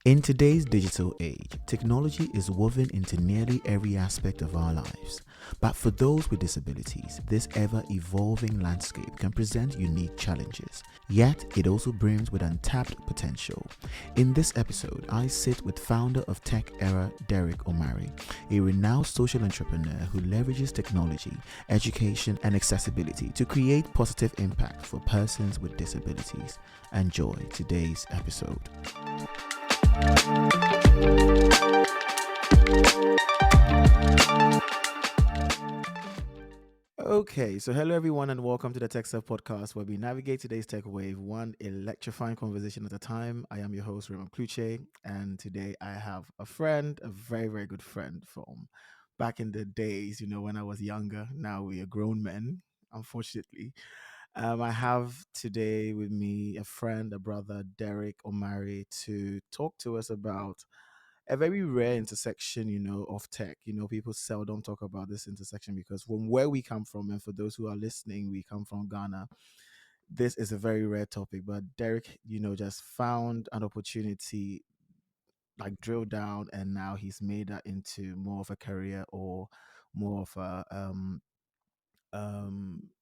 In today's digital age, technology is woven into nearly every aspect of our lives. But for those with disabilities, this ever evolving landscape can present unique challenges. Yet, it also brims with untapped potential. In this episode, I sit with founder of Tech Era, Derick Omari, a renowned social entrepreneur who leverages technology, education, and accessibility to create positive impact for persons with disabilities. Enjoy today's episode. Okay, so hello everyone, and welcome to the Tech Stuff Podcast, where we navigate today's tech wave one electrifying conversation at a time. I am your host, Raymond Klutse, and today I have a friend, a very, very good friend from back in the days, when I was younger. Now we are grown men, unfortunately. I have today with me a friend, a brother, Derick Omari, to talk to us about a very rare intersection, of tech. People seldom talk about this intersection because from where we come from, and for those who are listening, we come from Ghana. This is a very rare topic, but Derek, just found an opportunity, like drill down, and now he's made that into more of a career or more of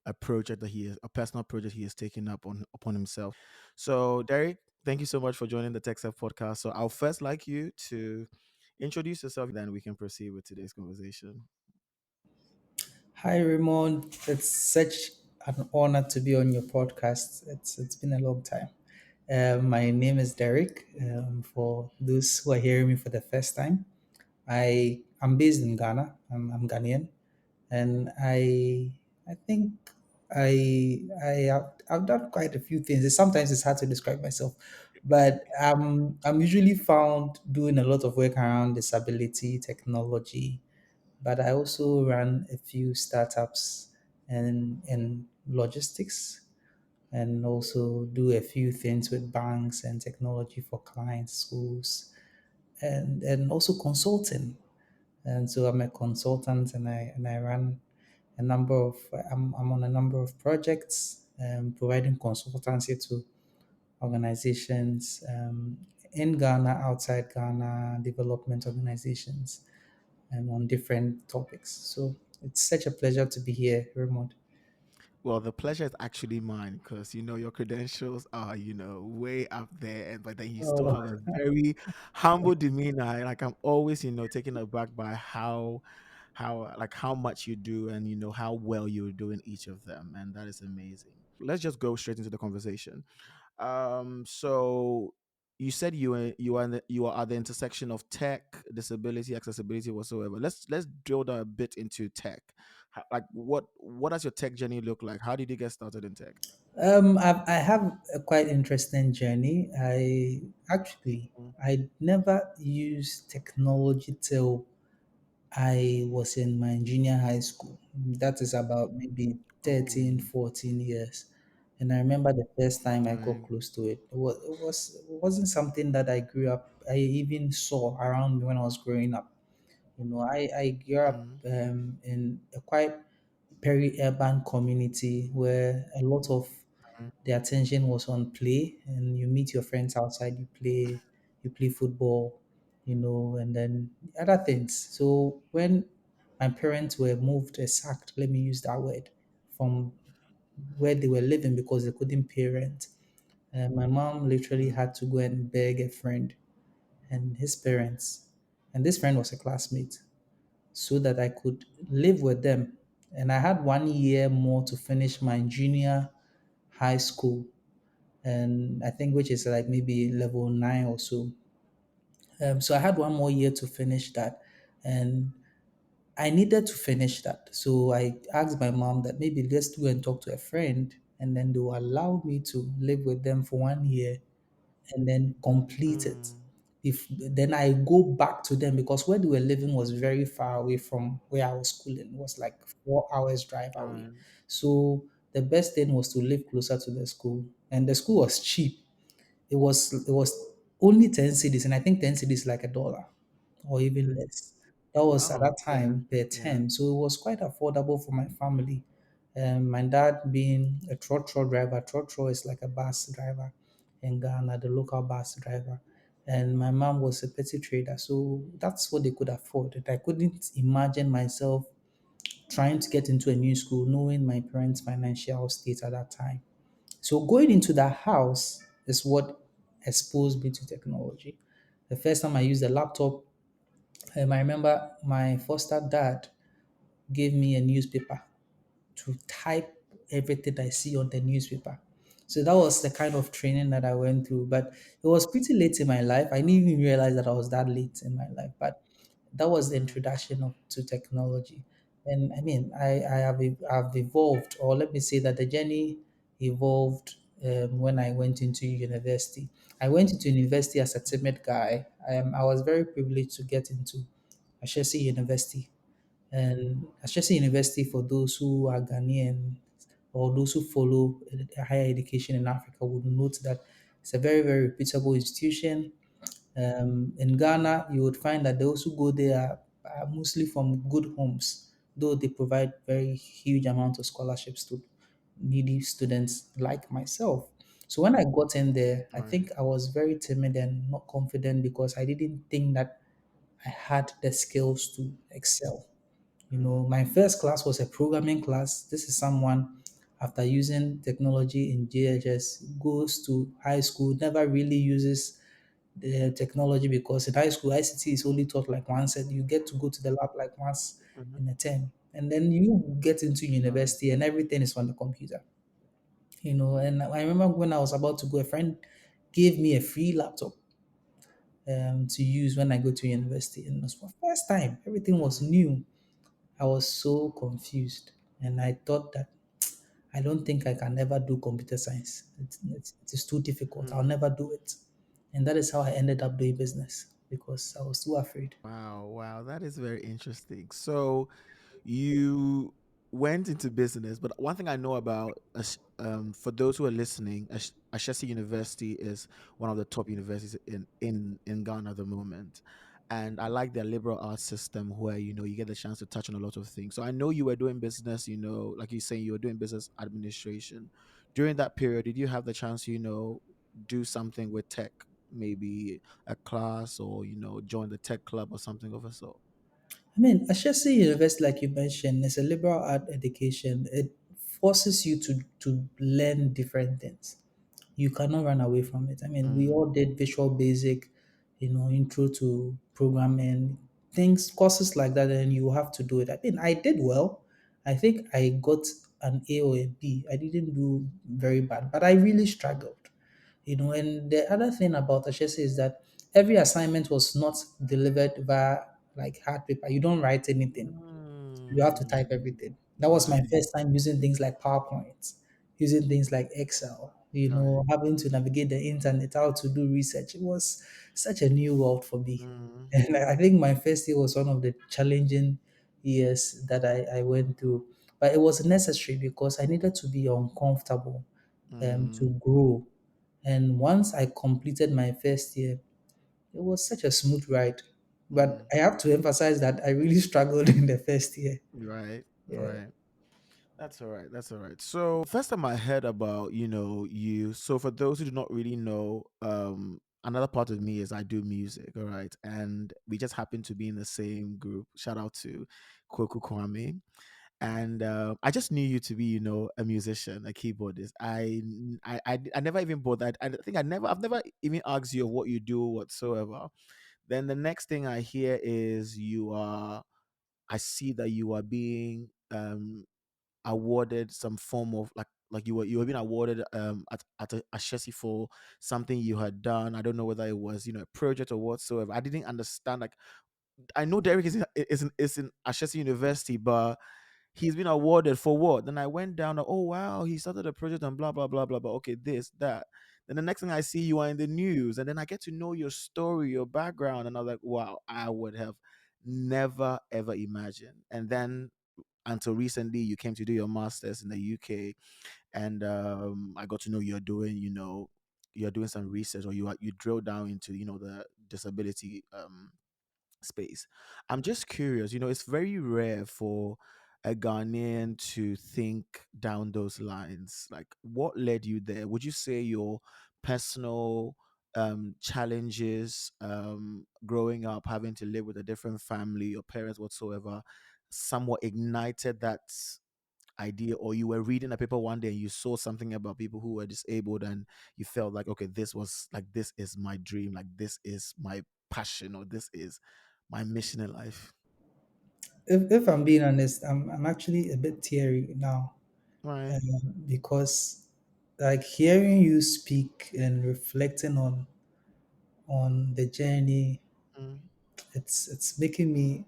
a project that he is a personal project he has taken up upon himself. So Derek, thank you so much for joining the Tech Stuff podcast. So I'll first like you to introduce yourself, then we can proceed with today's conversation. Hi, Raymond. It's such an honor to be on your podcast. It's been a long time. My name is Derek. For those who are hearing me for the first time, I'm based in Ghana. I'm Ghanaian, and I think I've done quite a few things. Sometimes it's hard to describe myself, but I'm usually found doing a lot of work around disability technology, but I also run a few startups and in logistics, and also do a few things with banks and technology for clients, schools, and also consulting. And so I'm a consultant, and I run a number of I'm on a number of projects, providing consultancy to organizations in Ghana, outside Ghana, development organizations, and on different topics. So it's such a pleasure to be here, Raymond. Well, the pleasure is actually mine because your credentials are way up there, and but then you still Oh, have a very humble demeanor. Like I'm always taken aback by how much you do, and how well you're doing each of them, and that is amazing. Let's just go straight into the conversation. So you said you are at the intersection of tech, disability, accessibility, whatsoever. Let's drill down a bit into tech. Like what does your tech journey look like? How did you get started in tech? I have a quite interesting journey. I never used technology till I was in my junior high school. That is about maybe Oh, 13, 14 years. And I remember the first time I got right. close to it. It wasn't something that I even saw around me when I was growing up. I grew up Mm, in a quite peri-urban community where a lot of mm, the attention was on play, and you meet your friends outside, you play football, and then other things. So when my parents were moved, sacked, let me use that word, from where they were living because they couldn't pay rent, my mom literally mm, had to go and beg a friend and his parents, and this friend was a classmate, so that I could live with them. And I had 1 year more to finish my junior high school, and I think which is like maybe level 9 or so. So I had 1 more year to finish that, and I needed to finish that. So I asked my mom that maybe let's go and talk to a friend, and then they will allow me to live with them for 1 year and then complete it. mm, If then I go back to them because where they were living was very far away from where I was schooling. It was like 4 hours drive away. right. So the best thing was to live closer to the school, and the school was cheap. It was only 10 cedis, and I think 10 cedis is like $1 or even less. That was at Oh, that yeah, time per yeah. term, so it was quite affordable for my family. My dad being a trotro driver, trotro is like a bus driver in Ghana, the local bus driver. and my mom was a petty trader, so that's what they could afford. And I couldn't imagine myself trying to get into a new school, knowing my parents' financial state at that time. So going into that house is what exposed me to technology. The first time I used a laptop, I remember my foster dad gave me a newspaper to type everything I see on the newspaper. So that was the kind of training that I went through. But it was pretty late in my life. I didn't even realize that I was that late in my life. But that was the Mm, introduction to technology. And I mean, I've evolved, or let me say that the journey evolved when I went into university. I went into university as a timid guy. I was very privileged to get into Ashesi University, and Ashesi University, for those who are Ghanaian or those who follow higher education in Africa, would note that it's a very, very reputable institution. In Ghana, you would find that those who go there are mostly from good homes, though they provide very huge amount of scholarships to needy students like myself. So when I got in there, I right. think I was very timid and not confident because I didn't think that I had the skills to excel. Mm, My first class was a programming class. This is someone, after using technology in JHS, goes to high school, never really uses the technology because in high school, ICT is only taught like once, and you get to go to the lab like once mhm, in a term. And then you get into right. university and everything is on the computer. And I remember when I was about to go, a friend gave me a free laptop to use when I go to university. And it was for the first time. Everything was Mm, new. I was so confused, and I thought that I don't think I can ever do computer science. It is too difficult. I'll mm. never do it. And that is how I ended up doing business because I was too afraid. Wow, wow, that is very interesting. So you went into business, but one thing I know about, for those who are listening, Ashesi University is one of the top universities in Ghana at the moment, and I like their liberal arts system where you get the chance to touch on a lot of things. So I know you were doing business, like you saying you were doing business administration. During that period, did you have the chance, do something with tech, maybe a class, or join the tech club or something of a sort? I mean, Ashesi University, like you mentioned, is a liberal art education. It forces you to learn different things. You cannot run away from it. I mean, we Mm, all did Visual Basic, intro to programming, things, courses like that, and you have to do it. I mean, I did well. I think I got an A or a B. I didn't do very bad, but I really struggled. And the other thing about Ashesi is that every assignment was not delivered via like hard paper. You don't write anything. You have to type mm. everything. That was my Right, first time using things like PowerPoint, using things like Excel, right. having to navigate the internet, how to do research. It was such a new world for me. Mm, And I think my first year was one of the challenging years that I went through. But it was necessary because I needed to be uncomfortable to mm, grow. And once I completed my first year, it was such a smooth ride. But mm. I have to emphasize that I really struggled in the first year. Right, Yeah. right. That's all right. That's all right. So first time I heard about, you. So for those who do not really know, another part of me is I do music, all right. And we just happen to be in the same group. Shout out to Kweku Kwame. And I just knew you to be, a musician, a keyboardist. I never even bothered. I think I've never even asked you of what you do whatsoever. Then the next thing I hear is I see that you are being awarded some form of like you were being awarded at a Shesi for something you had done. I don't know whether it was a project or whatsoever. I didn't understand. Like I know Derek is in Ashesi University, but he's been awarded for what? Then I went down. Oh wow, he started a project and blah blah blah blah blah. Okay, this that. Then the next thing I see, you are in the news, and then I get to know your story, your background, and I was like, wow, I would have never ever imagined. And then until recently, you came to do your masters in the UK, and I got to know you're doing some research, or you drill down into the disability space. I'm just curious. It's very rare for a Ghanaian to think down those lines. Like, what led you there? Would you say your personal challenges growing up, having to live with a different family, your parents, whatsoever, somewhat ignited that idea, or you were reading a paper one day and you saw something about people who were disabled and you felt like, okay, this was like, this is my dream, like this is my passion, or this is my mission in life? If I'm being honest, I'm actually a bit teary now, Right. because like hearing you speak and reflecting on the journey, Mm. it's making me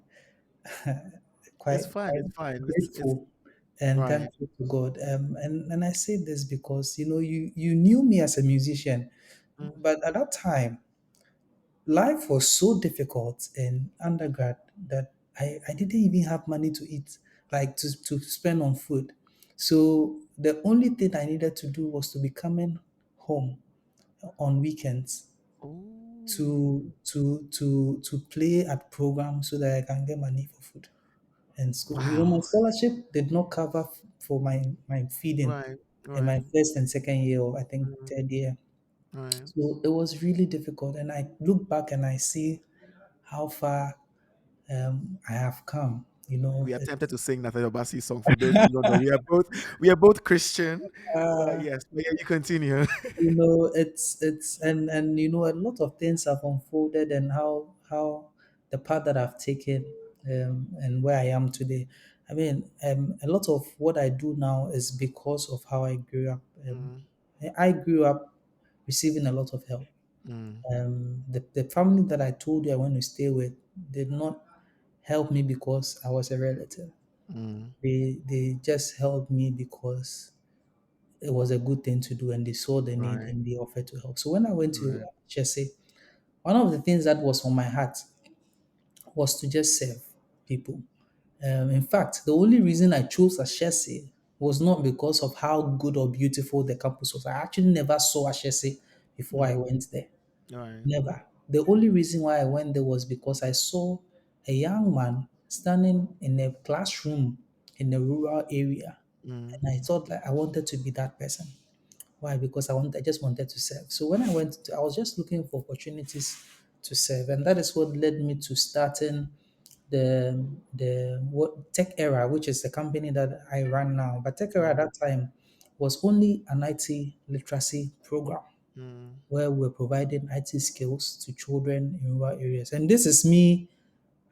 It's quite fine. quite It's fine. It's grateful and right. thankful to God. And I say this because you knew me as a musician, Mm. but at that time life was so difficult in undergrad that I didn't even have money to eat, like to spend on food. So the only thing I needed to do was to be coming home on weekends Oh, to play at programs so that I can get money for food and school. My wow. scholarship did not cover for my feeding Right. in my Right. first and second year, or I think Mm. third year. Right. So it was really difficult. And I look back and I see how far I have come. We are It, tempted to sing Nathaniel Bassey's song. For those who don't know, we are both Christian, but uh, yes, but yeah, you continue. it's and a lot of things have unfolded, and how the path that I've taken, and where I am today. I mean, a lot of what I do now is because of how I grew up. Mm. I grew up receiving a lot of help. Mm. The family that I told you I went to stay with did not help me because I was a relative. Mm. They just helped me because it was a good thing to do, and they saw the need Right. and they offered to help. So when I went to Right. Chelsea, one of the things that was on my heart was to just serve people. In fact, the only reason I chose Ashesi was not because of how good or beautiful the campus was. I actually never saw Ashesi before I Mm. went there. Right. Never. The only reason why I went there was because I saw a young man standing in a classroom in a rural area, Mm. and I thought like I wanted to be that person. Why? Because I just wanted to serve. So when I was just looking for opportunities to serve, and that is what led me to starting the what Tech Era, which is the company that I run now. But Tech Era at Mm. that time was only an IT literacy program Mm. where we're providing IT skills to children in rural areas. And this is me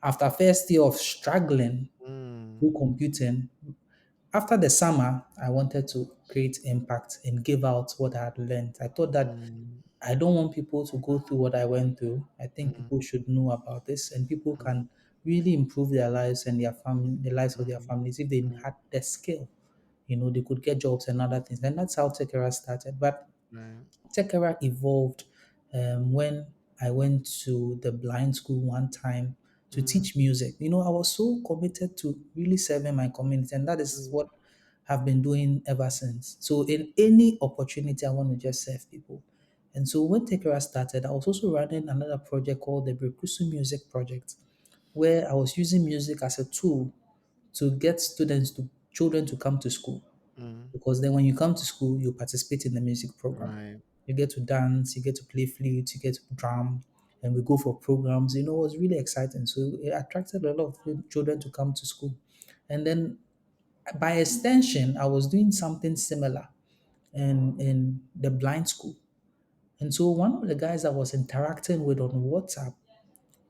after first year of struggling Mm. through computing. After the summer, I wanted to create impact and give out what I had learned. I thought that Mm. I don't want people to go through what I went through. I think Mm. people should know about this, and people Mm. can really improve their lives and their family, the lives of their Mm. families if they Mm. had the skill. They could get jobs and other things. And that's how Tekera started. But Right. Tekera evolved when I went to the blind school one time to Mm. teach music. I was so committed to really serving my community, and that is Mm. what I've been doing ever since. So, in any opportunity, I want to just serve people. And so, when Tekera started, I was also running another project called the Brekusu Music Project, where I was using music as a tool to get children to come to school, Mm. because then when you come to school, you participate in the music program. Right. You get to dance, you get to play flute, you get to drum, and we go for programs. It was really exciting. So it attracted a lot of children to come to school. And then by extension, I was doing something similar in the blind school. And so one of the guys I was interacting with on WhatsApp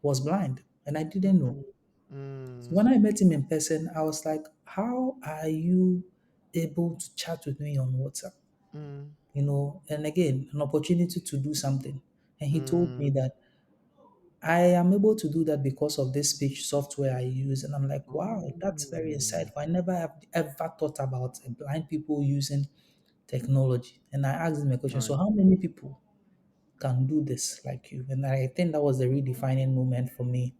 was blind, and I didn't know. Mm. So when Mm. I met him in person, I was like, how are you able to chat with me on WhatsApp? Mm. And again, an opportunity to do something. And he told me Mm. that I am able to do that because of this speech software I use. And I'm like, wow, that's very Ooh. insightful. I never have ever thought about blind people using technology. And I asked him a question, so Right. how many people can do this like you? And I think that was the redefining moment for me.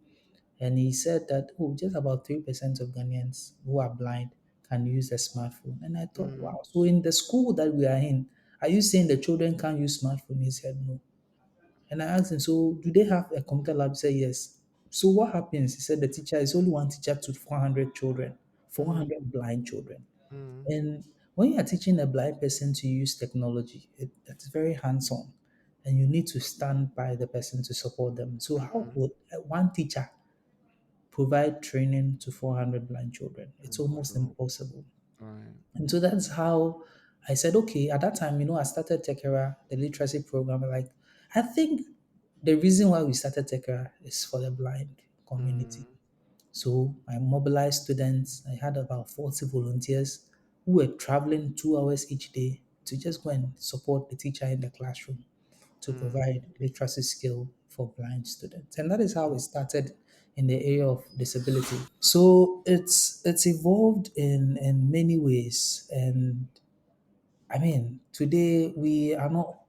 And he said that, oh, just about 3% of Ghanaians who are blind can use a smartphone. And I thought, Mm. wow. So in the school that we are in, are you saying the children can't use smartphone? He said no. And I asked him, so do they have a computer lab? He said yes. So what happens? He said the teacher is only one teacher to 400 children, Mm. 400 blind children. Mm. And when you are teaching a blind person to use technology, that's very hands-on. and you need to stand by the person to support them. So how Mm, would one teacher provide training to 400 blind children? It's almost impossible. impossible. Right. And so that's how I said, okay, at that time, I started Tekera, the literacy program. Like, I think the reason why we started Tekera is for the blind community. Mm, So I mobilized students. I had about 40 volunteers who were traveling 2 hours each day to just go and support the teacher in the classroom to mm, provide literacy skill for blind students. And that is how it started in the area of disability. So it's evolved in many ways. And I mean, today we are not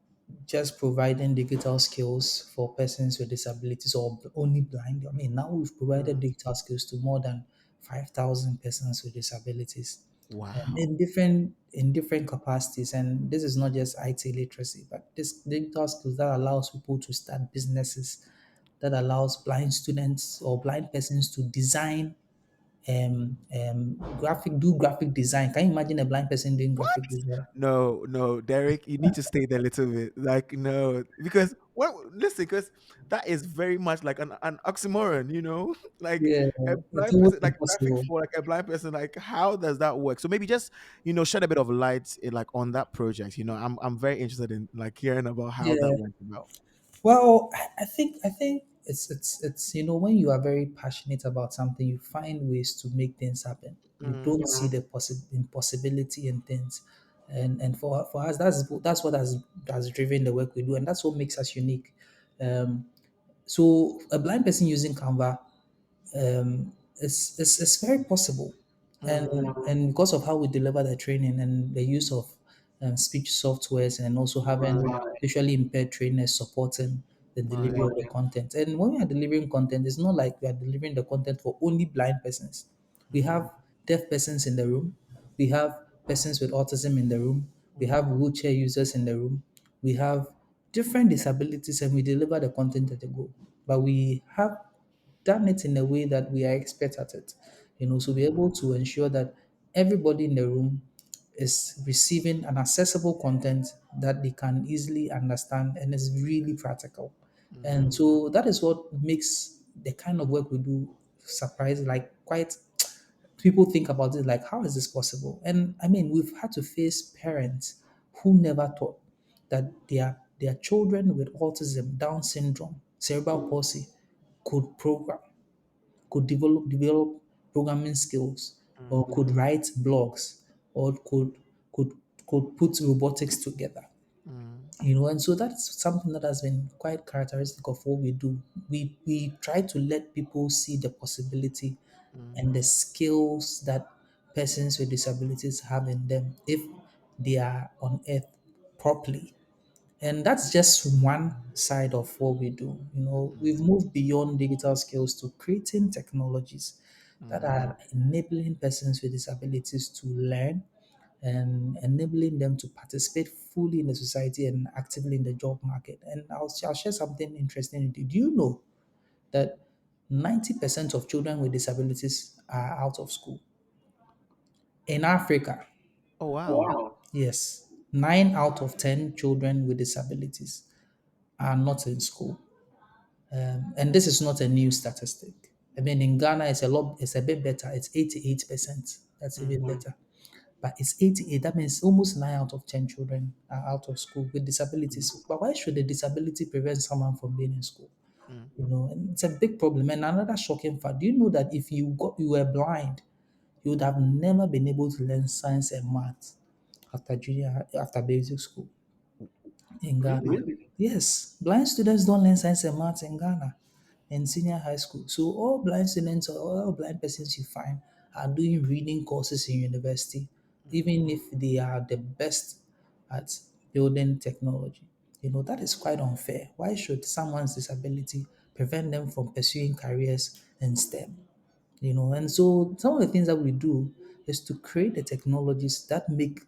just providing digital skills for persons with disabilities or only blind. I mean, now we've provided mm. digital skills to more than 5,000 persons with disabilities, Wow. in different capacities. And this is not just IT literacy, but this digital skills that allows people to start businesses, that allows blind students or blind persons to design graphic design. Can you imagine a blind person doing What? graphic design? No, no, Derek, you need to stay there a little bit. Like, no, because listen, because that is very much like an oxymoron, like Yeah, a it's blind almost person, like graphic impossible. for like a blind person, like how does that work? So maybe just shed a bit of light like on that project. I'm very interested in like hearing about how that Yeah. went about. Well, I think it's when you are very passionate about something, you find ways to make things happen. You Mm, don't see the impossibility in things, and for us, that's what has driven the work we do, and that's what makes us unique. Um, so a blind person using Canva, it's very possible, and mm, and because of how we deliver the training and the use of speech softwares, and also having right, visually impaired trainers supporting the delivery right. of the content. And when we are delivering content, it's not like we are delivering the content for only blind persons. We Mm, have deaf persons in the room, we have persons with autism in the room, we have mm, wheelchair users in the room, we have different disabilities, and we deliver the content at a go. But we have done it in a way that we are expert at it. So we're able to ensure that everybody in the room is receiving an accessible content that they can easily understand and is really practical. And mm, so that is what makes the kind of work we do surprising, like quite people think about it like, how is this possible? And I mean, we've had to face parents who never thought that their children with autism, Down syndrome, cerebral palsy could program, could develop programming skills, or mm, could write blogs, or could put robotics together. mm, And so that's something that has been quite characteristic of what we do. We try to let people see the possibility mm, and the skills that persons with disabilities have in them if they are on earth properly. And that's just one side of what we do. We've moved beyond digital skills to creating technologies that mm, are enabling persons with disabilities to learn and enabling them to participate fully in the society and actively in the job market. And I'll share something interesting with you. Do you know that 90% of children with disabilities are out of school in Africa? oh wow. Wow. Yes, 9 out of 10 children with disabilities are not in school. And this is not a new statistic. I mean, in Ghana, it's a bit better. It's 88%. That's even Mm, better. But it's 88. That means almost 9 out of 10 children are out of school with disabilities. But why should a disability prevent someone from being in school? mm. And it's a big problem. And another shocking fact: do you know that if you were blind, you would have never been able to learn science and math after basic school in Ghana? Really? Really? Yes, blind students don't learn science and maths in Ghana in senior high school. So all blind students or all blind persons you find are doing reading courses in university, even if they are the best at building technology. That is quite unfair. Why should someone's disability prevent them from pursuing careers in STEM? And so some of the things that we do is to create the technologies that make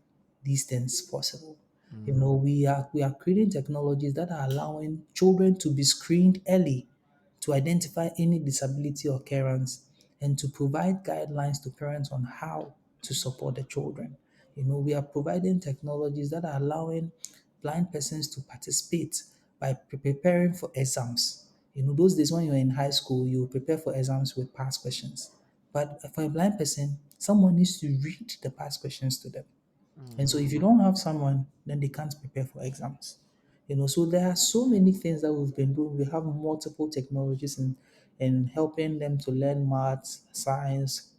these things possible. Mm, We are creating technologies that are allowing children to be screened early to identify any disability occurrence and to provide guidelines to parents on how to support the children. We are providing technologies that are allowing blind persons to participate by preparing for exams. Those days when you're in high school, you prepare for exams with past questions. But for a blind person, someone needs to read the past questions to them. And so Mm, if you don't have someone, then they can't prepare for exams. So there are so many things that we've been doing. We have multiple technologies in helping them to learn maths, science,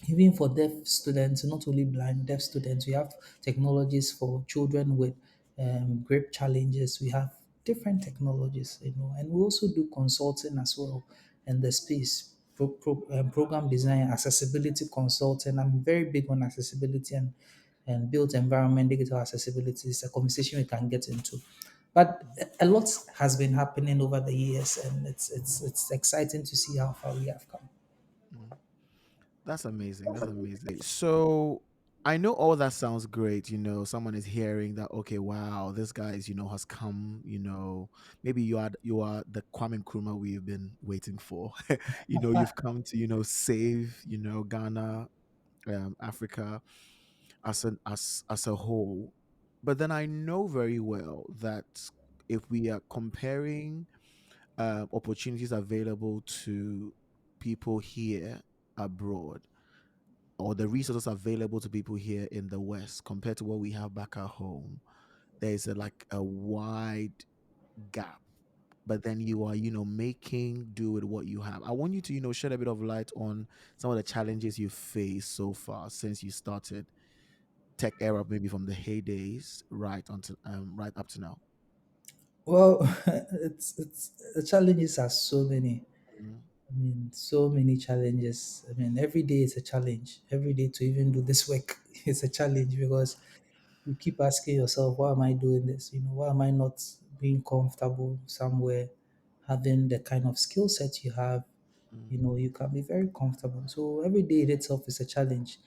even for deaf students, not only blind, deaf students. We have technologies for children with grip challenges. We have different technologies, and we also do consulting as well in the space. Program design, accessibility consulting. I'm very big on accessibility and built environment, digital accessibility. It's a conversation we can get into. But a lot has been happening over the years, and it's exciting to see how far we have come. mm. That's amazing. That's amazing. So I know all that sounds great. Someone is hearing that. Okay, wow, this guy is has come. Maybe you are the Kwame Nkrumah we've been waiting for. You've come to save Ghana, Africa as a whole. But then I know very well that if we are comparing opportunities available to people here abroad, or the resources available to people here in the West compared to what we have back at home, there's like a wide gap. But then you are, making do with what you have. I want you to, shed a bit of light on some of the challenges you face so far since you started tech era, maybe from the heydays right up to now. Well, it's the challenges are so many. Mm, I mean, so many challenges. I mean, every day is a challenge. Every day to even do this work is a challenge because you keep asking yourself, why am I doing this? Why am I not being comfortable somewhere, having the kind of skill set you have? mm, You can be very comfortable. So every day in itself is a challenge.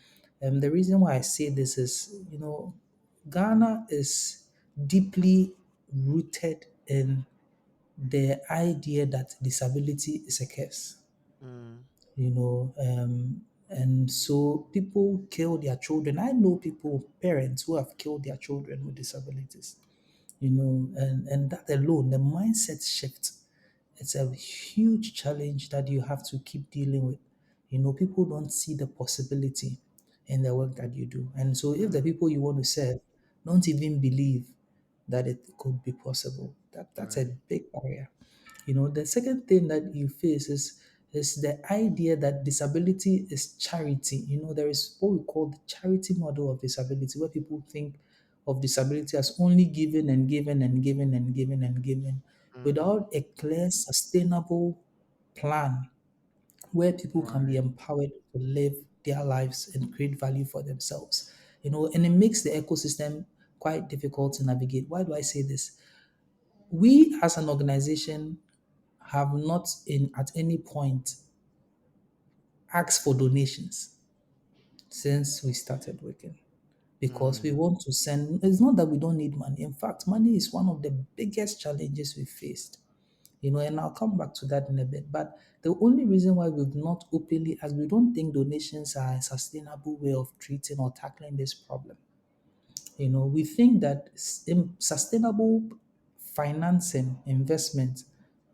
And the reason why I say this is, Ghana is deeply rooted in the idea that disability is a curse. mm, And so people kill their children. I know people, parents who have killed their children with disabilities, and that alone, the mindset shift, it's a huge challenge that you have to keep dealing with. People don't see the possibility in the work that you do. And so if the mm, people you want to serve don't even believe that it could be possible, that's a right. big barrier. The second thing that you face is the idea that disability is charity. There is what we call the charity model of disability, where people think of disability as only given and given and given and given and given Mm, without a clear, sustainable plan where people can be right. empowered to live their lives and create value for themselves. And it makes the ecosystem quite difficult to navigate. Why do I say this? We as an organization have not in at any point asked for donations since we started working because we Mm, want to send. It's not that we don't need money. In fact, money is one of the biggest challenges we faced. And I'll come back to that in a bit. But the only reason why we've not openly asked, we don't think donations are a sustainable way of treating or tackling this problem. We think that sustainable financing investment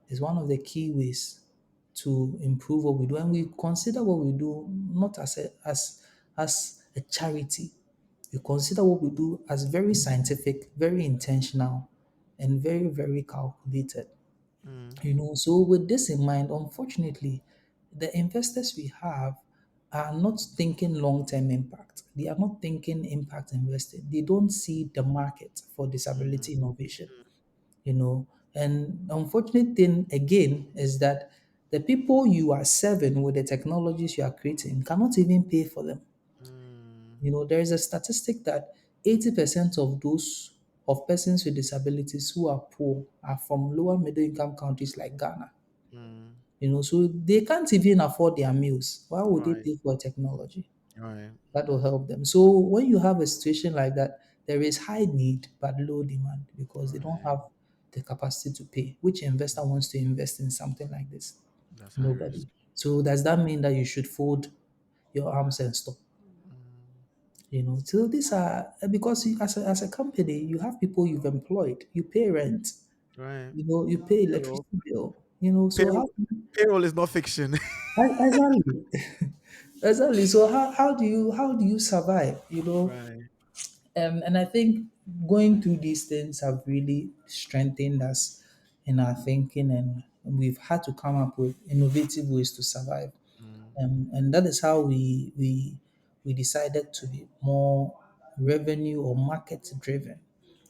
is one of the key ways to improve what we do, and we consider what we do not as a charity. We consider what we do as very scientific, very intentional, and very very calculated. mm, So with this in mind, unfortunately, the investors we have are not thinking long-term impact. They are not thinking impact investing. They don't see the market for mm, disability innovation. And the unfortunate thing again is that the people you are serving with the technologies you are creating cannot even pay for them. mm, There is a statistic that 80% of those of persons with disabilities who are poor are from lower middle income countries like Ghana. mm. So they can't even afford their meals. Why would they Right. pay for technology? Right. That will help them. So when you have a situation like that, there is high need but low demand because they don't Right. have the capacity to pay. Which investor wants to invest in something like this? That's high Nobody. risk. So does that mean that you should fold your arms and stop? Mm, So these are because as a company, you have people you've employed, you pay rent. Right. You pay Payroll. electricity bill. So Payroll. how Payroll is not fiction. exactly. Exactly. So how do you survive? Right. And I think going through these things have really strengthened us in our thinking, and we've had to come up with innovative ways to survive. Mm, And that is how we decided to be more revenue or market driven,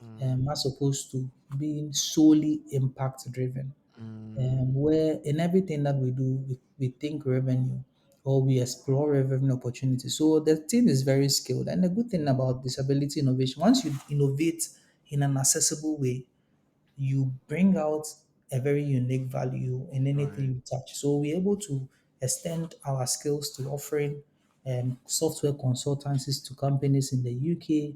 mm, as opposed to being solely impact driven, mm, where in everything that we do, we think revenue or we explore revenue opportunities. So the team is very skilled. And the good thing about disability innovation, once you innovate in an accessible way, you bring out a very unique value in anything right. you touch. So we're able to extend our skills to offering software consultancies to companies in the UK,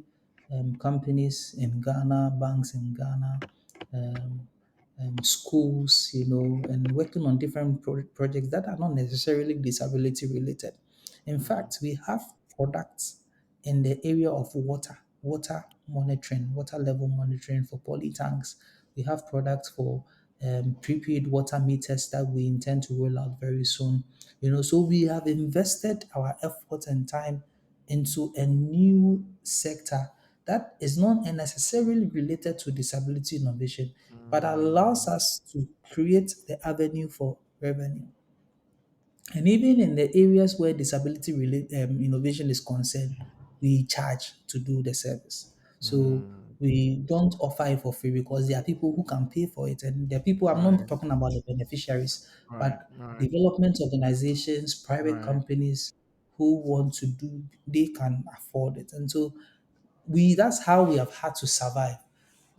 companies in Ghana, banks in Ghana, um, schools, and working on different projects that are not necessarily disability related. In Mm, fact, we have products in the area of water monitoring, water level monitoring for poly tanks. We have products for prepaid water meters that we intend to roll out very soon. So we have invested our effort and time into a new sector that is not necessarily related to disability innovation, but allows mm, us to create the avenue for revenue. And even in the areas where disability innovation is concerned, we charge to do the service. So mm, we don't offer it for free because there are people who can pay for it. And there are people, I'm not right. talking about the beneficiaries, Right. but Right. development organizations, private Right. companies who want to do, they can afford it. And so that's how we have had to survive.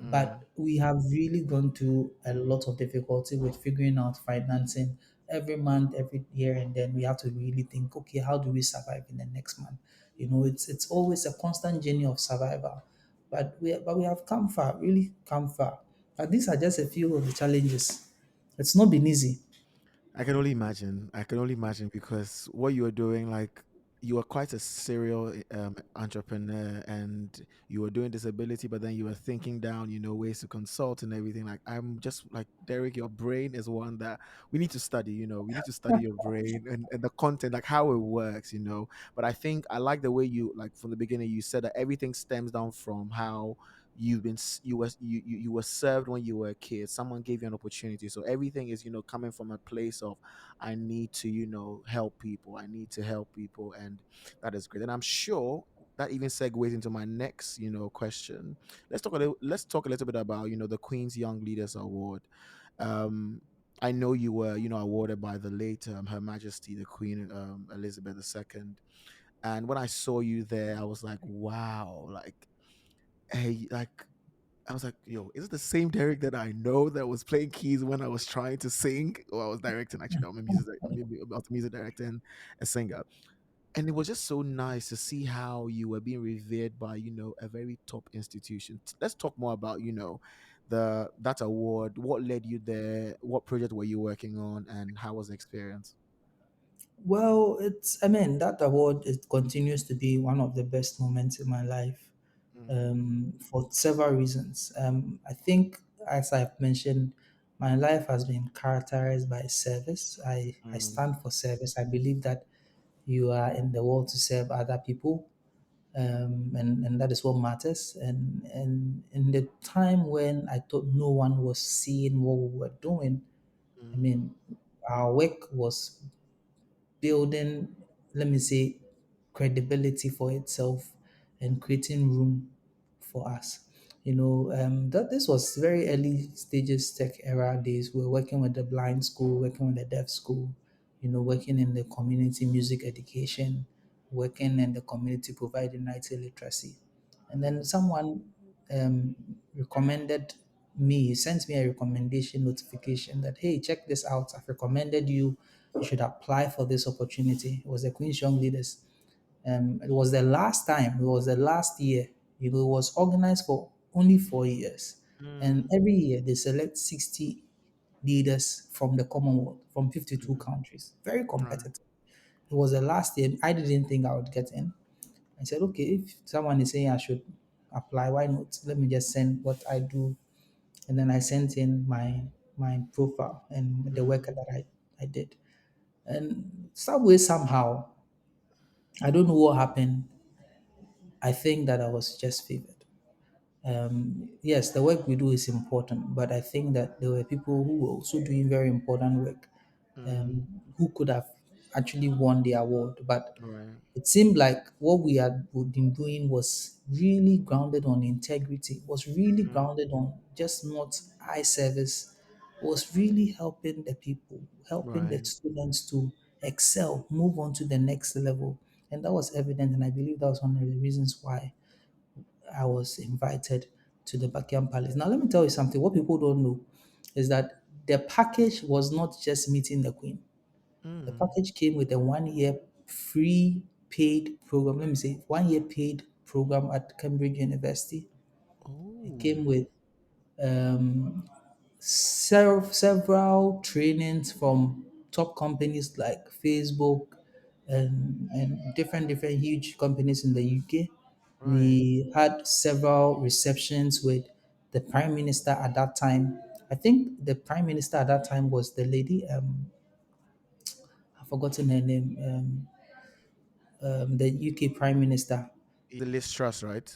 Mm, But we have really gone through a lot of difficulty with figuring out financing every month, every year, and then we have to really think, okay, how do we survive in the next month? It's always a constant journey of survival. But we have come far, really come far. But these are just a few of the challenges. It's not been easy. I can only imagine. I can only imagine because what you are doing, like you are quite a serial entrepreneur, and you were doing disability, but then you were thinking down, ways to consult and everything. Like I'm just like Derek, your brain is one that we need to study. We need to study your brain and the content, like how it works. But I think I like the way you, like from the beginning, you said that everything stems down from how you were served when you were a kid. Someone gave you an opportunity, so everything is coming from a place of I need to help people. I need to help people, and that is great. And I'm sure that even segues into my next question. Let's talk a little bit about the Queen's Young Leaders Award. um I know you were awarded by the late Her Majesty the Queen Elizabeth II, and when I saw you there, I was like, wow, like, hey, like, I was like, yo, is it the same Derek that I know that was playing keys when I was trying to sing? Or I was directing, actually. I'm about to music director and a singer. And it was just so nice to see how you were being revered by, a very top institution. Let's talk more about, that award. What led you there? What project were you working on? And how was the experience? Well, I mean, that award, it continues to be one of the best moments in my life, Mm, for several reasons. I think, as I've mentioned, my life has been characterized by service. I mm, stand for service. I believe that you are in the world to serve other people, and that is what matters. And in the time when I thought no one was seeing what we were doing, I mm, mean, our work was building, let me say, credibility for itself and creating room for us. That this was very early stages tech era days. We were working with the blind school, working with the deaf school, working in the community music education, working in the community providing IT literacy. And then mm, someone um, recommended me, sent me a recommendation notification that, hey, check this out. I've recommended you. You should apply for this opportunity. It was the Queen's Young Leaders. It was the last time, it was the last year. It was organized for only 4 years. And mm, every year they select 60 leaders from the Commonwealth, from 52 mm, countries. Very right, competitive. It was the last year. I didn't think I would get in. I said, okay, if someone is saying I should apply, why not? Let me just send what I do and then I sent in my profile and the work Mm, that I did. And some way, somehow, I don't know what happened. I think that I was just favored. Yes, the work we do is important, but I think that there were people who were also doing very important work, mm, who could have actually won the award. But right. it seemed like what we had been doing was really grounded on integrity, was really Mm, grounded on just not eye service, was really helping the people, helping the right. students to excel, move on to the next level. And that was evident, and I believe that was one of the reasons why I was invited to the Buckingham Palace. Now, let me tell you something. What people don't know is that the package was not just meeting the Queen. The Mm. package came with a 1 year free paid program. Let me say 1 year paid program at Cambridge University. It came Oh, with um, several trainings from top companies like Facebook and different huge companies in the UK. right. We had several receptions with the prime minister at that time. I think the prime minister at that time was the lady. I've forgotten her name. The UK prime minister. The Liz Truss, right?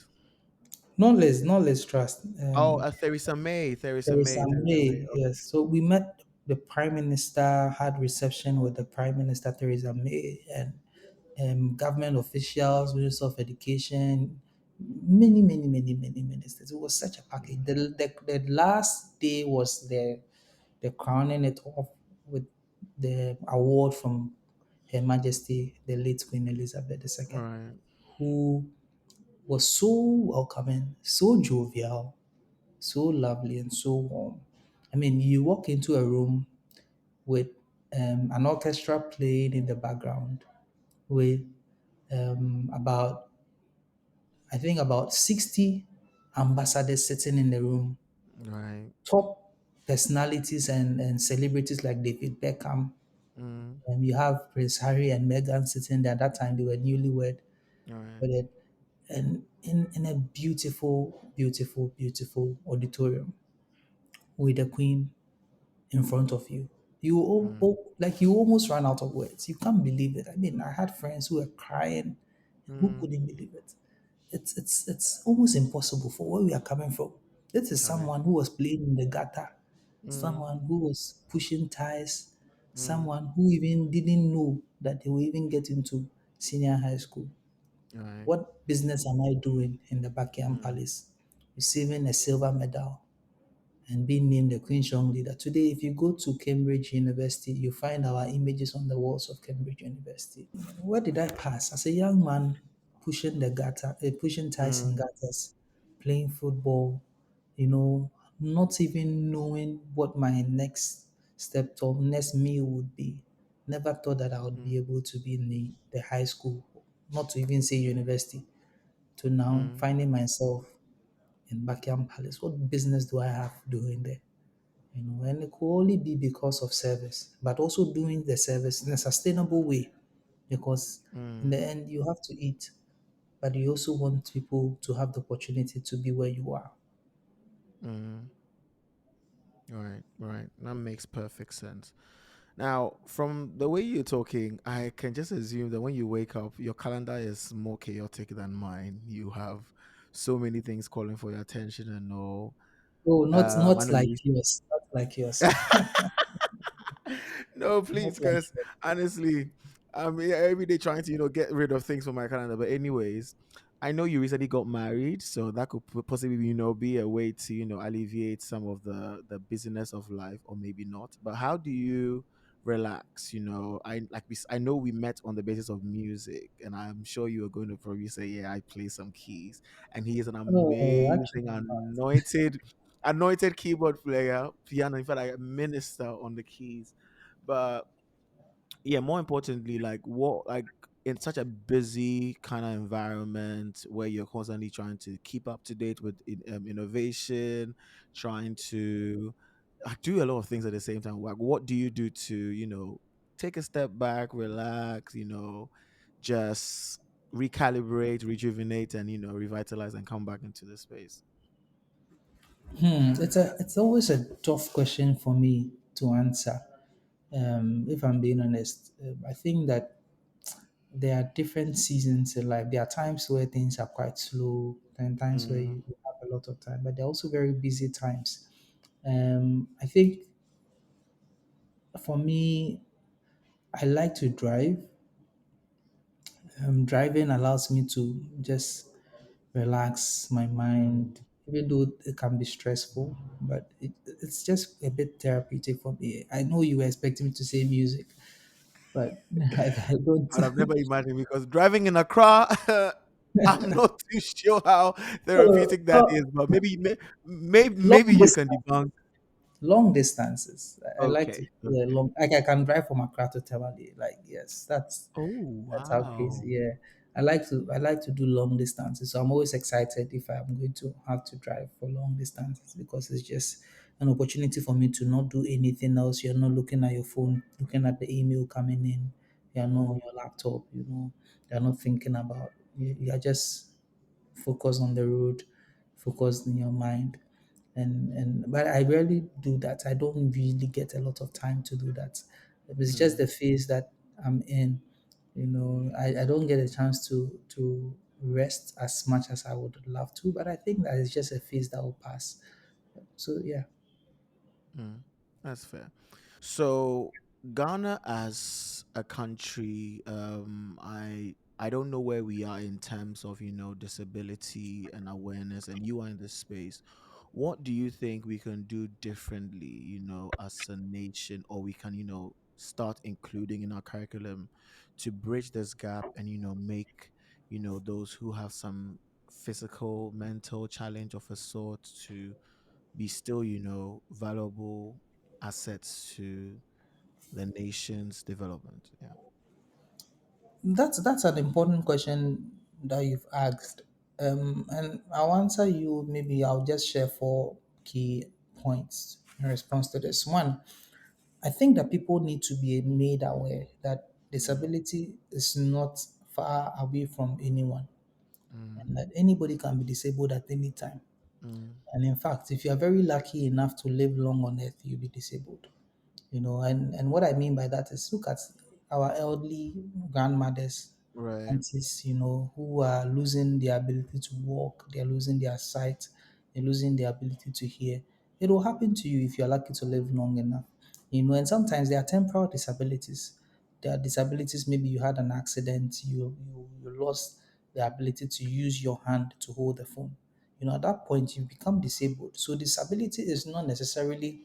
Not less trust. Oh, Theresa May. Theresa Theresa May. Theresa May. May, yes. So we met the Prime Minister, had reception with the Prime Minister Theresa May and government officials, Minister of Education, many ministers. It was such a package. The last day was the crowning it off with the award from Her Majesty, the late Queen Elizabeth II, Right. who was so welcoming, so jovial, so lovely and so warm. I mean, you walk into a room with an orchestra playing in the background, with about, I think, about 60 ambassadors sitting in the room, Right. top personalities and celebrities like David Beckham. Mm, You have Prince Harry and Meghan sitting there. At that time, they were newlywed. right. Wedded, and in a beautiful auditorium with the Queen in front of you. Mm, Like you almost run out of words. You can't believe it. I mean, I had friends who were crying, who mm, couldn't believe it. It's almost impossible for where we are coming from. This is right. someone who was playing in the gutter, Mm, someone who was pushing ties, mm, someone who even didn't know that they will even get into senior high school. right. What business am I doing in the Buckingham Mm, Palace, receiving a silver medal and being named the Queen's Young Leader? Today, if you go to Cambridge University, you find our images on the walls of Cambridge University. Where did I pass? As a young man, pushing ties in mm, gutters, playing football, not even knowing what my next step or next meal would be. Never thought that I would be mm, able to be in the high school, not to even say university, to now mm, finding myself in Buckingham Palace. What business do I have doing there? And it could only be because of service, but also doing the service in a sustainable way, because in the mm, end you have to eat, but you also want people to have the opportunity to be where you are. mm. Right, right. That makes perfect sense. Now, from the way you're talking, I can just assume that when you wake up, your calendar is more chaotic than mine. You have so many things calling for your attention and all. Oh, not I not know like you. yours, not like yours, No, not please, like because yours. honestly, I'm here every day trying to get rid of things from my calendar. But anyways, I know you recently got married, so that could possibly be a way to alleviate some of the busyness of life, or maybe not. But how do you relax? I know we met on the basis of music, and I'm sure you are going to probably say, yeah, I play some keys, and he is an Oh, amazing actually not. anointed keyboard player, piano, in fact, like a minister on the keys. But yeah, more importantly, like what, like in such a busy kind of environment where you're constantly trying to keep up to date with innovation, trying to do a lot of things at the same time. Like, what do you do to take a step back, relax, just recalibrate, rejuvenate, and revitalize and come back into the space? It's always a tough question for me to answer. If I'm being honest, I think that there are different seasons in life. There are times where things are quite slow, and times where Mm, you have a lot of time. But there are also very busy times. I think for me, I like to drive. Driving allows me to just relax my mm. mind, even though it can be stressful, but it's just a bit therapeutic for me. I know you were expecting me to say music, but I don't. I'd have never imagined because driving in a car, I'm not too sure how Oh, therapeutic that is, oh, but maybe long you can distance. debunk. Long distances. I like to Okay, yeah, okay. long. Like I can drive from Accra to Tamale. Like yes, Oh that's how crazy. wow. Yeah, I like to do long distances. So I'm always excited if I'm going to have to drive for long distances because it's just an opportunity for me to not do anything else. You're not looking at your phone, looking at the email coming in. You're not on Mm, your laptop. You're not thinking about. You're just focused on the road, focused in your mind, and but I rarely do that. I don't really get a lot of time to do that. It's just mm, the phase that I'm in. I don't get a chance to rest as much as I would love to, but I think that it's just a phase that will pass. So yeah. mm. That's fair. So Ghana as a country, I don't know where we are in terms of disability and awareness, and you are in this space. What do you think we can do differently, as a nation, or we can start including in our curriculum to bridge this gap and make those who have some physical, mental challenge of a sort to be still, valuable assets to the nation's development. Yeah. That's an important question that you've asked. And I'll answer you. Maybe I'll just share four key points in response to this. One, I think that people need to be made aware that Mm, disability is not far away from anyone, mm, and that anybody can be disabled at any time. mm, And in fact, if you are very lucky enough to live long on earth, you'll be disabled. And what I mean by that is look at our elderly grandmothers, right. aunties, who are losing their ability to walk, they're losing their sight, they're losing their ability to hear. It will happen to you if you're lucky to live long enough. And sometimes there are temporal disabilities. There are disabilities, maybe you had an accident, you lost the ability to use your hand to hold the phone. At that point you become disabled. So disability is not necessarily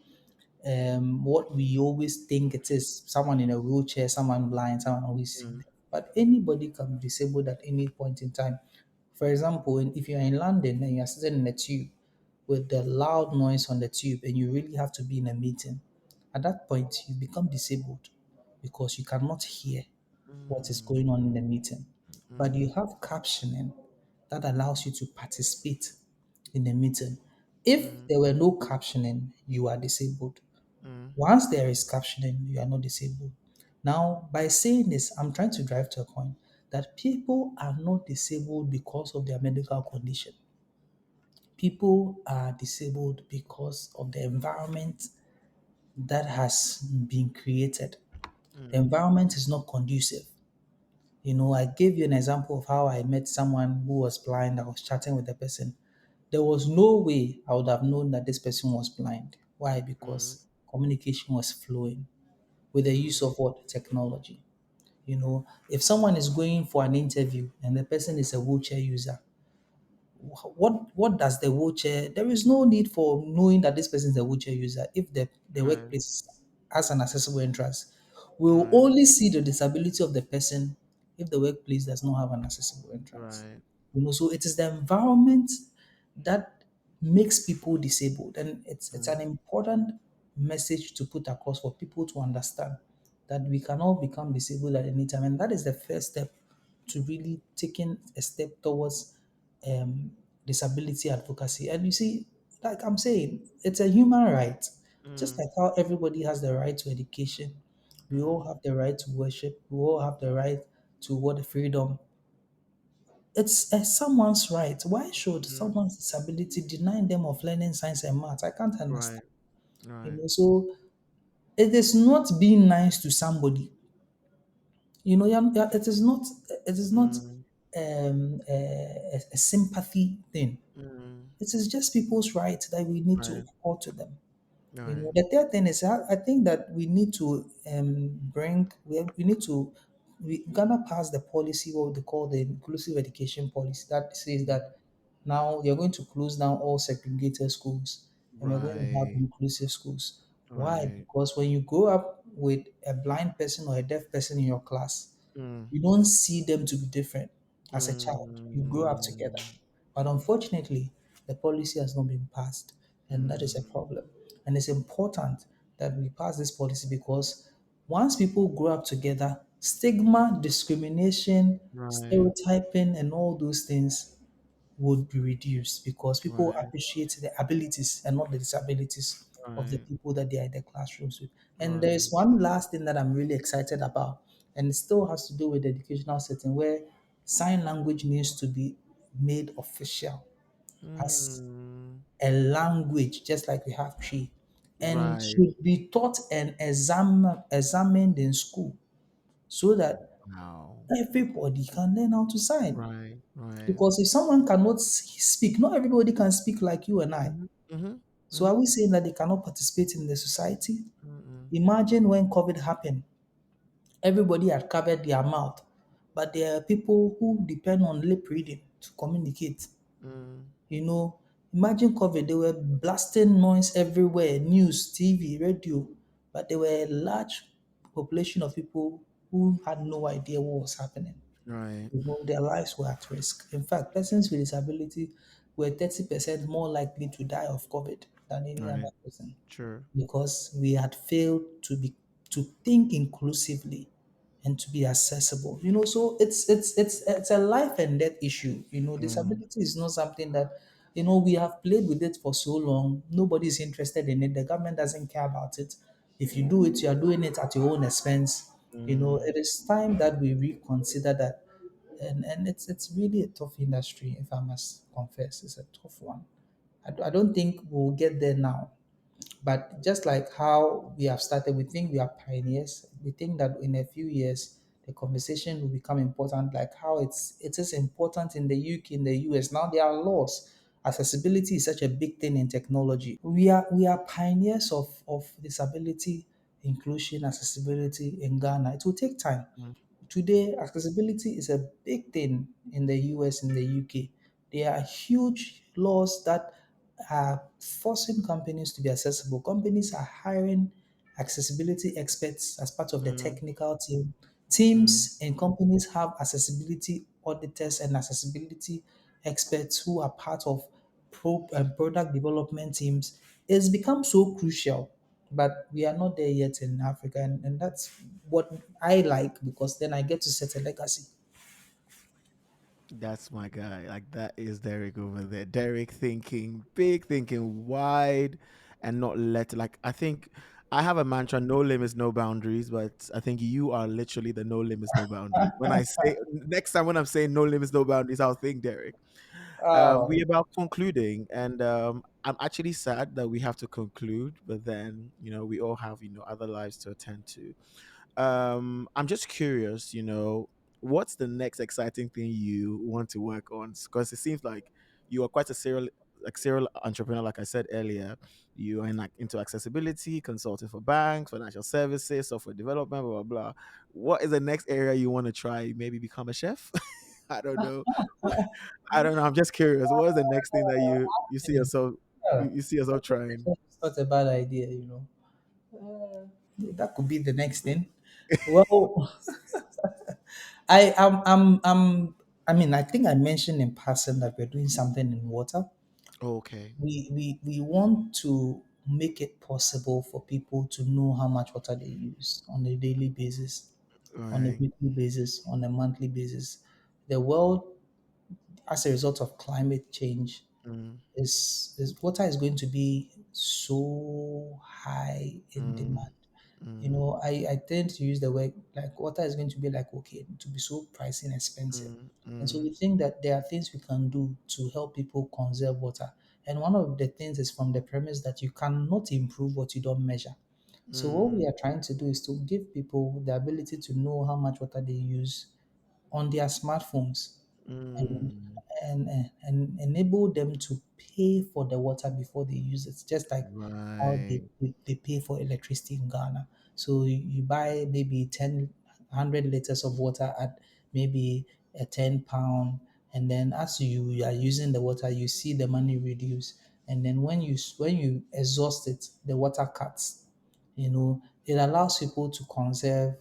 what we always think it is, someone in a wheelchair, someone blind, someone always seeing Mm, them. But anybody can be disabled at any point in time. For example, if you're in London and you're sitting in a tube with the loud noise on the tube and you really have to be in a meeting, at that point you become disabled because you cannot hear what is mm, going on in the meeting. But mm, you have captioning that allows you to participate in the meeting. If mm, there were no captioning, you are disabled. mm, Once there is captioning, you are not disabled. Now, by saying this, I'm trying to drive to a point that people are not disabled because of their medical condition. People are disabled because of the environment that has been created. The mm, environment is not conducive. I gave you an example of how I met someone who was blind. I was chatting with the person. There was no way I would have known that this person was blind. Why? mm, Because communication was flowing with the use mm, of what? Technology. If someone is going for an interview and the person is a wheelchair user, what does the wheelchair? There is no need for knowing that this person is a wheelchair user if the right. workplace has an accessible entrance. We will Right. only see the disability of the person if the workplace does not have an accessible entrance. Right. So it is the environment that makes people disabled, and it's Mm, an important message to put across for people to understand that we can all become disabled at any time, and that is the first step to really taking a step towards um, disability advocacy. And you see, like I'm saying, it's a human right. Just mm, like how everybody has the right to education, we all mm, have the right to worship, we all have the right to what freedom. it's someone's right. Why should Mm. someone's disability deny them of learning science and math? I can't Right. understand. Right. So it is not being nice to somebody. It is not. It is not Mm. a sympathy thing. Mm. It is just people's right that we need to Right. accord to them. Right. The third thing is I think that we need to we need to Ghana passed the policy what they call the inclusive education policy that says that now you're going to close down all segregated schools and we're going to have Right. inclusive schools. Why? Right. Because when you grow up with a blind person or a deaf person in your class, Mm. you don't see them to be different as a child. You grow up together. Mm. But unfortunately, the policy has not been passed, and that is a Mm. problem. And it's important that we pass this policy because once people grow up together, stigma, discrimination, Right. stereotyping, and all those things would be reduced because people Right. appreciate the abilities and not the disabilities of the Right. people that they are in the classrooms with. And there's Right. one last thing that I'm really excited about, and it still has to do with the educational setting where sign language needs to be made official as Mm. a language, just like we have tree, and Right. should be taught and examined in school so that Wow. everybody can learn how to sign. Right. Right. Because if someone cannot speak, not everybody can speak like you and I. Mhm. Mhm. So are Mhm. we saying that they cannot participate in the society? Mm. Imagine when COVID happened, everybody had covered their mouth, but there are people who depend on lip reading to communicate. Mm. You know, imagine COVID, they were blasting noise everywhere, news, TV, radio, but there were a large population of people who had no idea what was happening. Right. Their lives were at risk. In fact, persons with disability were 30% more likely to die of COVID than any other Right. person Sure. because we had failed to think inclusively and to be accessible. So it's a life and death issue. Mm. Disability is not something that we have played with it for so long. Nobody's interested in it. The government doesn't care about it. If you do it, you are doing it at your own expense. Mm. It is time that we reconsider that. And it's really a tough industry, if I must confess. It's a tough one. I don't think we'll get there now, but just like how we have started, we think we are pioneers. We think that in a few years, the conversation will become important, like how it is important in the UK, in the US. Now there are laws. Accessibility is such a big thing in technology. We are pioneers of disability inclusion, accessibility in Ghana. It will take time. Mm. Today, accessibility is a big thing in the US, in the UK. There are huge laws that are forcing companies to be accessible. Companies are hiring accessibility experts as part of the Mm. technical team. Mm. Teams and companies have accessibility auditors and accessibility experts who are part of product development teams. It's become so crucial, but we are not there yet in Africa, and that's what I like because then I get to set a legacy. That's my guy. Like that is Derek over there. Derek thinking big, thinking wide, and not let like I think I have a mantra: no limits, no boundaries. But I think you are literally the no limits, no boundaries. When I say next time when I'm saying no limits, no boundaries, I'll think Derek. We Oh, about concluding, and I'm actually sad that we have to conclude. But then we all have other lives to attend to. I'm just curious, what's the next exciting thing you want to work on? Because it seems like you are quite a serial entrepreneur, like I said earlier. You are into accessibility, consulting for banks, financial services, software development, blah blah blah. What is the next area you want to try? Maybe become a chef? I don't know. I don't know. I'm just curious. What is the next thing that you see actually, yourself yeah, you see yourself trying? it's not a bad idea. That could be the next thing. Well, I am I mean, I think I mentioned in passing that we're doing something in water. Okay. We want to make it possible for people to know how much water they use on a daily basis, All on a right. weekly basis, on a monthly basis. The world, as a result of climate change, Mm, is water is going to be so high in mm, demand. I tend to use the word like water is going to be like okay to be so pricey and expensive. Mm, And so mm, we think that there are things we can do to help people conserve water. And one of the things is from the premise that you cannot improve what you don't measure. So what we mm, are trying to do is to give people the ability to know how much water they use on their smartphones and mm. and enable them to pay for the water before they use it, just like how Right, they pay for electricity in Ghana. So you buy maybe 100 liters of water at maybe a £10, and then as you are using the water, you see the money reduce, and then when you exhaust it, the water cuts. It allows people to conserve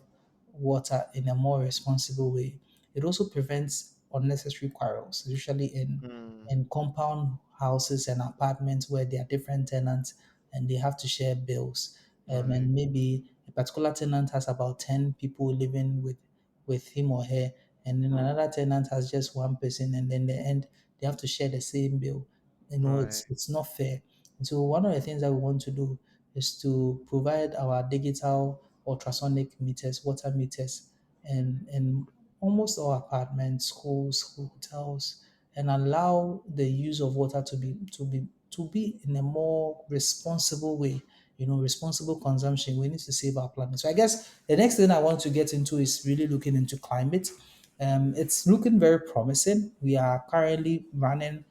water in a more responsible way. It also prevents unnecessary quarrels, usually in mm, in compound houses and apartments where there are different tenants and they have to share bills. right, And maybe a particular tenant has about 10 people living with him or her, and then another tenant has just one person, and then they have to share the same bill. right, It's not fair. And so one of the things that we want to do is to provide our digital ultrasonic meters, water meters, and almost all apartments, schools, hotels, and allow the use of water to be in a more responsible way. Responsible consumption. We need to save our planet. So I guess the next thing I want to get into is really looking into climate. It's looking very promising. We are currently running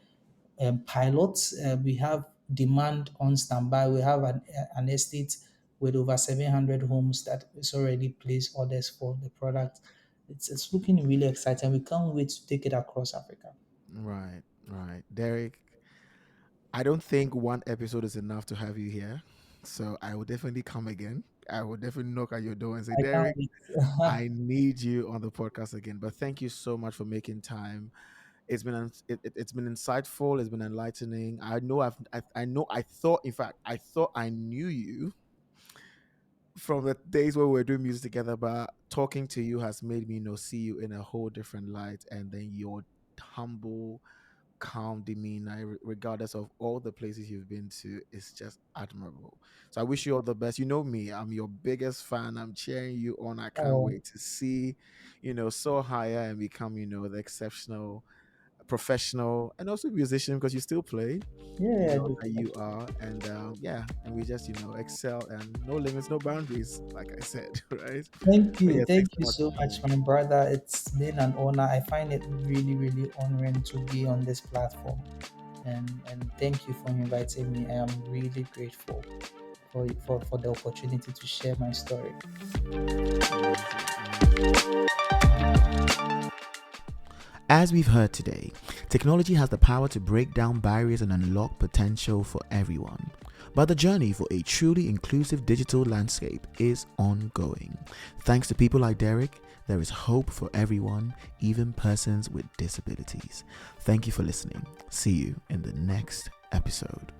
pilots. We have demand on standby. We have an estate with over 700 homes that is already placed orders for the product. It's looking really exciting. We can't wait to take it across Africa. right, right. Derek, I don't think one episode is enough to have you here. So I will definitely come again. I will definitely knock at your door and say, I can't Derek, wait. I need you on the podcast again. But thank you so much for making time. It's been insightful. It's been enlightening. I know I thought, in fact, I thought I knew you from the days where we were doing music together, but talking to you has made me see you in a whole different light, and then your humble, calm demeanor, regardless of all the places you've been to, is just admirable. So I wish you all the best. You know me, I'm your biggest fan. I'm cheering you on. I can't Oh, wait to see, soar higher and become, the exceptional professional and also musician, because you still play, yeah, I do. that you are. And yeah, and we just, excel, and no limits, no boundaries, like I said, right? Thank But you. yeah, thanks Thank so you much so for much, coming. my brother. It's been an honor. I find it really, really honoring to be on this platform. And thank you for inviting me. I am really grateful for the opportunity to share my story. Amazing, amazing. As we've heard today, technology has the power to break down barriers and unlock potential for everyone. But the journey for a truly inclusive digital landscape is ongoing. Thanks to people like Derek, there is hope for everyone, even persons with disabilities. Thank you for listening. See you in the next episode.